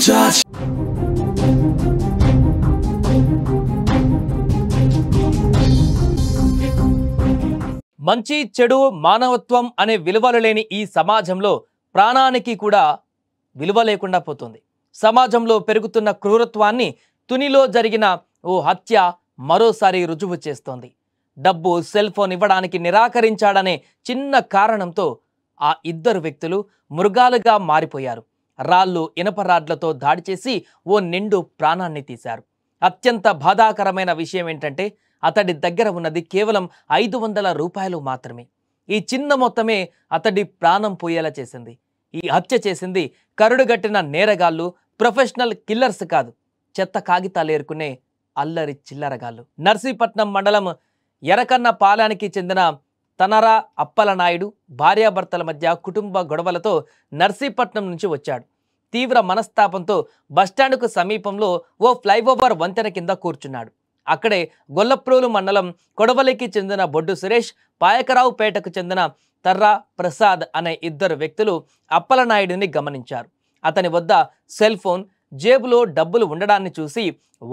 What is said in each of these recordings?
touch. మంచి చెడు మానవత్వం అనే విలువలు లేని ఈ సమాజంలో ప్రాణానికి కూడా విలువ లేకుండా పోతుంది. సమాజంలో పెరుగుతున్న క్రూరత్వాన్ని తునిలో జరిగిన ఓ హత్య మరోసారి రుజువు చేస్తోంది. డబ్బు, సెల్ ఫోన్ ఇవ్వడానికి నిరాకరించాడనే చిన్న కారణంతో ఆ ఇద్దరు వ్యక్తులు మృగాలుగా మారిపోయారు. రాళ్ళు, ఇనప రాడ్లతో దాడి చేసి ఓ నిండు ప్రాణాన్ని తీశారు. అత్యంత బాధాకరమైన విషయం ఏంటంటే అతడి దగ్గర ఉన్నది కేవలం 500 రూపాయలు మాత్రమే. ఈ చిన్న మొత్తమే అతడి ప్రాణం పోయేలా చేసింది. ఈ హత్య చేసింది కరుడుగట్టిన నేరగాళ్ళు, ప్రొఫెషనల్ కిల్లర్స్ కాదు, చెత్త కాగితాలు ఏరుకునే అల్లరి చిల్లరగాళ్ళు. నర్సీపట్నం మండలం ఎరకన్న పాలానికి చెందిన తనరా అప్పలనాయుడు భార్యాభర్తల మధ్య కుటుంబ గొడవలతో నర్సీపట్నం నుంచి వచ్చాడు. తీవ్ర మనస్తాపంతో బస్టాండ్కు సమీపంలో ఓ ఫ్లైఓవర్ వంతెన కింద కూర్చున్నాడు. అక్కడే గొల్లప్రోలు మండలం కొడవలికి చెందిన బొడ్డు సురేష్, పాయకరావుపేటకు చెందిన తర్రా ప్రసాద్ అనే ఇద్దరు వ్యక్తులు అప్పలనాయుడిని గమనించారు. అతని వద్ద సెల్ ఫోన్, జేబులో డబ్బులు ఉండడాన్ని చూసి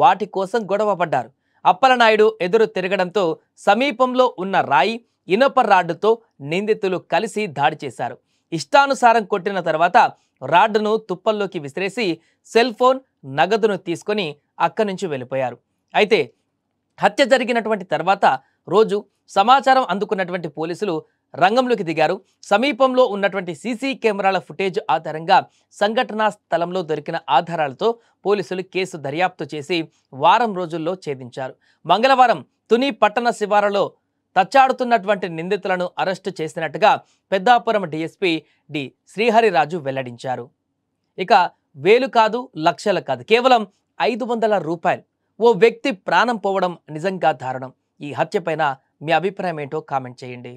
వాటి కోసం గొడవ పడ్డారు. అప్పలనాయుడు ఎదురు తిరగడంతో సమీపంలో ఉన్న రాయి, ఇనప రాడ్డుతో నిందితులు కలిసి దాడి చేశారు. ఇష్టానుసారం కొట్టిన తర్వాత రాడ్డును తుప్పల్లోకి విసిరేసి సెల్ ఫోన్, నగదును తీసుకొని అక్కడి నుంచి వెళ్ళిపోయారు. అయితే హత్య జరిగినటువంటి తర్వాత రోజు సమాచారం అందుకున్నటువంటి పోలీసులు రంగంలోకి దిగారు. సమీపంలో ఉన్నటువంటి సీసీ కెమెరాల ఫుటేజ్ ఆధారంగా సంఘటనా స్థలంలో దొరికిన ఆధారాలతో పోలీసులు కేసు దర్యాప్తు చేసి వారం రోజుల్లో ఛేదించారు. మంగళవారం తుని పట్టణ శివారులో తచ్చాడుతున్నటువంటి నిందితులను అరెస్టు చేసినట్టుగా పెద్దాపురం డీఎస్పీ డి శ్రీహరిరాజు వెల్లడించారు. ఇక వేలు కాదు, లక్షలు కాదు, కేవలం 500 రూపాయలు. ఓ వ్యక్తి ప్రాణం పోవడం నిజంగా దారుణం. ఈ హత్య పైన మీ అభిప్రాయం ఏంటో కామెంట్ చేయండి.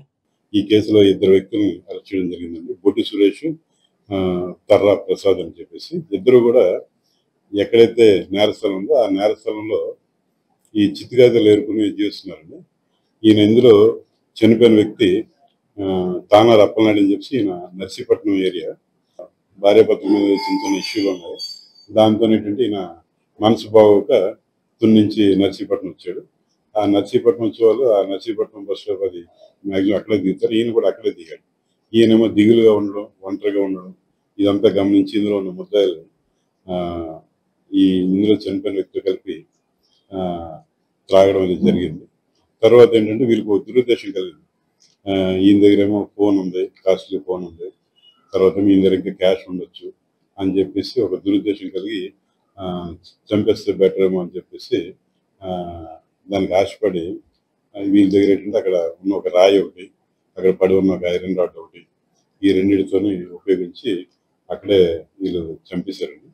ఈ కేసులో ఇద్దరు వ్యక్తులను అరెస్ట్ చేయడం జరిగిందండి. బొడ్డు సురేష్, తర్రా ప్రసాద్ అని చెప్పేసి ఇద్దరు కూడా ఎక్కడైతే నేరస్థలం ఉందో ఆ నేరస్థలంలో ఈ చిత్తుగాజలు ఏరుకుని జీవిస్తున్నారండి. ఈయన ఇందులో చనిపోయిన వ్యక్తి తానారు అప్పలనాయుడు అని చెప్పి ఈయన నర్సీపట్నం ఏరియా భార్యాభర్తల మీద చిన్న చిన్న ఇష్యూలు ఉన్నాయి. దాంతో ఏంటంటే ఈయన మనసు బాగోక తుని నుంచి నర్సీపట్నం వచ్చాడు. ఆ నర్సీపట్నం వచ్చే వాళ్ళు ఆ నర్సీపట్నం బస్ స్టాప్ అది మ్యాక్సిమం అక్కడే దిగుతారు. ఈయన కూడా అక్కడే దిగాడు. ఈయనేమో దిగులుగా ఉండడం, ఒంటరిగా ఉండడం ఇదంతా గమనించి ఇందులో ఉన్న ముద్దాయిలు ఇందులో చనిపోయిన వ్యక్తులు కలిపి త్రాగడం అనేది జరిగింది. తర్వాత ఏంటంటే వీళ్ళకి ఒక దురుద్దేశం కలిగింది. ఈయన దగ్గర ఏమో ఫోన్ ఉంది, కాస్ట్లీ ఫోన్ ఉంది, తర్వాత మీ దగ్గర ఇంకా క్యాష్ ఉండొచ్చు అని చెప్పేసి ఒక దురుద్దేశం కలిగి చంపేస్తే బెటర్ ఏమో అని చెప్పేసి దానికి ఆశపడి వీళ్ళ దగ్గర ఏంటంటే అక్కడ ఉన్న ఒక రాయి ఒకటి, అక్కడ పడి ఉన్న ఒక ఐరన్ రాడ్ ఒకటి, ఈ రెండింటితోని ఉపయోగించి అక్కడే వీళ్ళు చంపేశారండి.